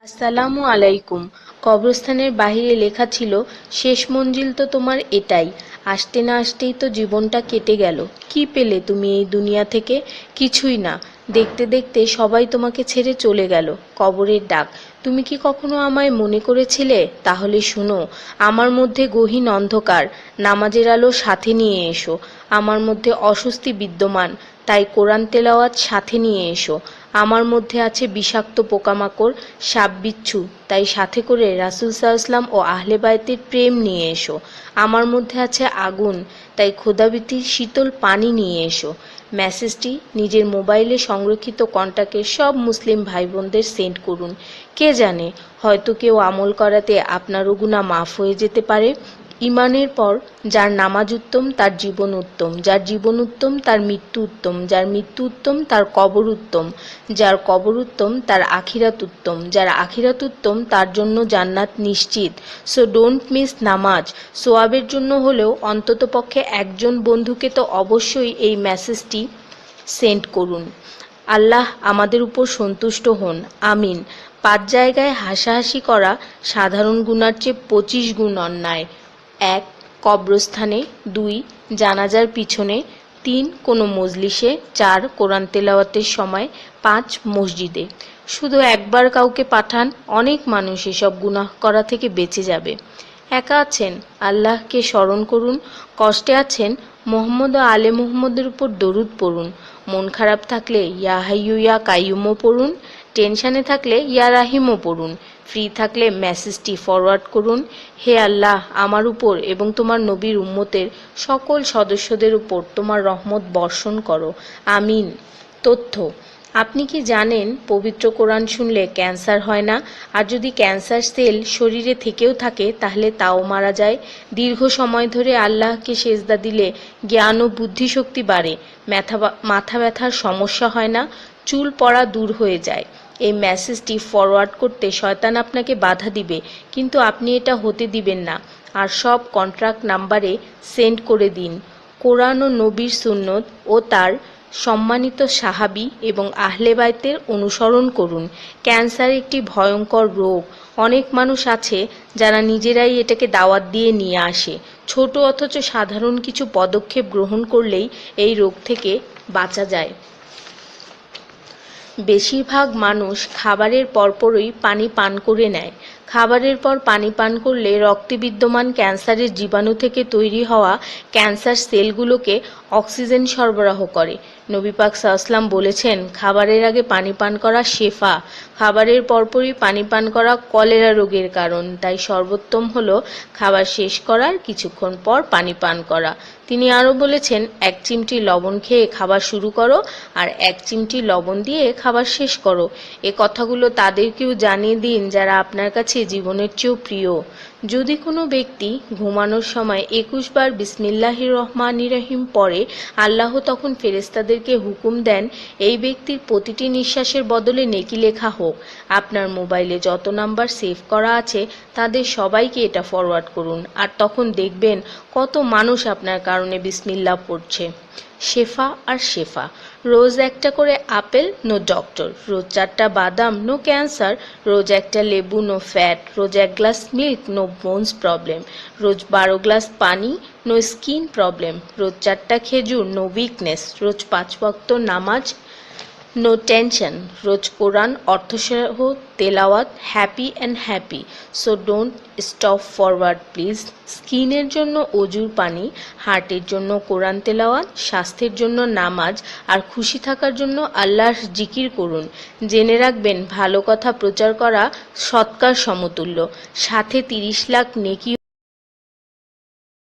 আসসালামু আলাইকুম। কবরস্থানের বাহিরে লেখা ছিল, শেষ মঞ্জিল তো তোমার এটাই। আসতে না আসতেই তো জীবনটা কেটে গেল। কি পেলে তুমি এই দুনিয়া থেকে? কিছুই না। দেখতে দেখতে সবাই তোমাকে ছেড়ে চলে গেল। কবরের ডাক। তুমি কি কখনো আমায় মনে করেছিলে? তাহলে শুনো, আমার মধ্যে গহীন অন্ধকার, নামাজের আলো সাথে নিয়ে এসো। আমার মধ্যে অস্বস্তি বিদ্যমান, তাই কোরআন তেলাওয়াত সাথে নিয়ে এসো। আমার মধ্যে আছে বিষাক্ত পোকামাকড়, সাপ বিচ্ছু, তাই সাথে করে রাসূল সাল্লাল্লাহু ও আহলে বায়তের প্রেম নিয়ে এসো। আমার মধ্যে আছে আগুন, তাই খোদাভীতির শীতল পানি নিয়ে এসো। মেসেজটি নিজের মোবাইলে সংরক্ষিত কন্টাক্টের সব মুসলিম ভাই বোনদের সেন্ড করুন। কে জানে, হয়তো কেউ আমল করাতে আপনারও গুনাহ মাফ হয়ে যেতে পারে। ঈমানের পর যার নামাজ উত্তম তার জীবন উত্তম, যার জীবন উত্তম তার মৃত্যু উত্তম, যার মৃত্যু উত্তম তার কবর উত্তম, যার কবর উত্তম তার আখিরাত উত্তম, যার আখিরাত উত্তম তার জন্য জান্নাত নিশ্চিত। সো ডোন্ট মিস নামাজ। সোয়াবের জন্য হলেও অন্ততপক্ষে একজন বন্ধুকে তো অবশ্যই এই মেসেজটি সেন্ড করুন। আল্লাহ আমাদের উপর সন্তুষ্ট হন, আমিন। 5 জায়গায় হাসাহাসি করা সাধারণ গুনার চেয়ে 25 গুণ অন্যায়। 1. কবরস্থানে। 2. জানাজার পিছনে। 3. কোনো মজলিসে। 4. কোরআন তেলাওয়াতের সময়। 5. মসজিদে। শুধু একবার কাউকে পাঠান, অনেক মানুষ এসব গুনাহ করা থেকে বেঁচে যাবে। একা আছেন, আল্লাহকে স্মরণ করুন। কষ্টে আছেন, মুহাম্মদ ও আলে মুহাম্মদের উপর দরুদ পড়ুন। মন খারাপ থাকলে ইয়া হাইয়্যু ইয়া কাইয়্যুমও পড়ুন। টেনশনে থাকলে ইয়া রাহিমও পড়ুন। ফ্রি থাকলে মেসেজটি ফরওয়ার্ড করুন। হে আল্লাহ, আমার উপর এবং তোমার নবীর উম্মতের সকল সদস্যদের উপর তোমার রহমত বর্ষণ করো, আমিন। তথ্য: আপনি কি জানেন পবিত্র কোরআন শুনলে ক্যান্সার হয় না? আর যদি ক্যান্সার সেল শরীরে থেকেও থাকে তাহলে তাও মারা যায়। দীর্ঘ সময় ধরে আল্লাহকে সেজদা দিলে জ্ঞান ও বুদ্ধিশক্তি বাড়ে। মাথা ব্যথার সমস্যা হয় না, চুল পড়া দূর হয়ে যায়। এই মেসেজটি ফরওয়ার্ড করতে শয়তান আপনাকে বাধা দিবে, কিন্তু আপনি এটা হতে দিবেন না। আর সব কন্ট্রাক্ট নাম্বারে সেন্ড করে দিন। কোরআন ও নবীর সুন্নত ও তার সম্মানিত সাহাবী এবং আহলে বাইতের অনুসরণ করুন। ক্যান্সার একটি ভয়ঙ্কর রোগ। অনেক মানুষ আছে যারা নিজেরাই এটাকে দাওয়াত দিয়ে নিয়ে আসে। ছোট অথচ সাধারণ কিছু পদক্ষেপ গ্রহণ করলেই এই রোগ থেকে বাঁচা যায়। বেশিরভাগ মানুষ খাবারের পরপরই পানি পান করে নেয়। খাবারের পর পানি পান করলে রক্তে বিদ্যমান ক্যান্সারের জীবাণু থেকে তৈরি হওয়া ক্যান্সার সেলগুলোকে অক্সিজেন সরবরাহ করে। নবী পাক সাল্লাল্লাহু বলেছেন, খাবারের আগে পানি পান করা শেফা। খাবারের পরপরই পানি পান করা কলেরা রোগের কারণ, তাই সর্বোত্তম হলো খাবার শেষ করার কিছুক্ষণ পর পানি পান করা। তিনি আরও বলেছেন, 1 চিমটি লবণ খেয়ে খাবার শুরু করো আর 1 চিমটি লবণ দিয়ে খাবার শেষ করো। এ কথাগুলো তাদেরকেও জানিয়ে দিন যারা আপনার কাছে জীবনের চেয়েও প্রিয়। যদি কোনো ব্যক্তি ঘুমানোর সময় 21 বার বিসমিল্লাহির রহমানির রহিম পড়ে, আল্লাহ তখন ফেরেশতাদেরকে হুকুম দেন এই ব্যক্তির প্রতিটি নিঃশ্বাসের বদলে নেকি লেখা হোক। আপনার মোবাইলে যত নাম্বার সেভ করা আছে তাদের সবাইকে এটা ফরওয়ার্ড করুন, আর তখন দেখবেন কত মানুষ আপনার কারণে বিসমিল্লাহ পড়ছে। শেফা আর শেফা। রোজ একটা করে আপেল, নো ডক্টর। রোজ 4টা বাদাম, নো ক্যান্সার। রোজ একটা লেবু, নো ফ্যাট। রোজ 1 glass milk, no bones problem. রোজ 12 গ্লাস পানি, নো স্কিন প্রবলেম। রোজ 4টা খেজুর, নো উইকনেস। রোজ 5 ওয়াক্ত নামাজ, নো টেনশন। রোজ কোরআন অর্থসহ তেলাওয়াত, happy and happy. So don't stop forward please. স্কিনের জন্য অজুর পানি, হার্টের জন্য কোরআন তেলাওয়াত, স্বাস্থ্যের জন্য নামাজ, আর খুশি থাকার জন্য আল্লাহর জিকির করুন। জেনে রাখবেন, ভালো কথা প্রচার করা সৎকার সমতুল্য, সাথে 30 লাখ নেকি।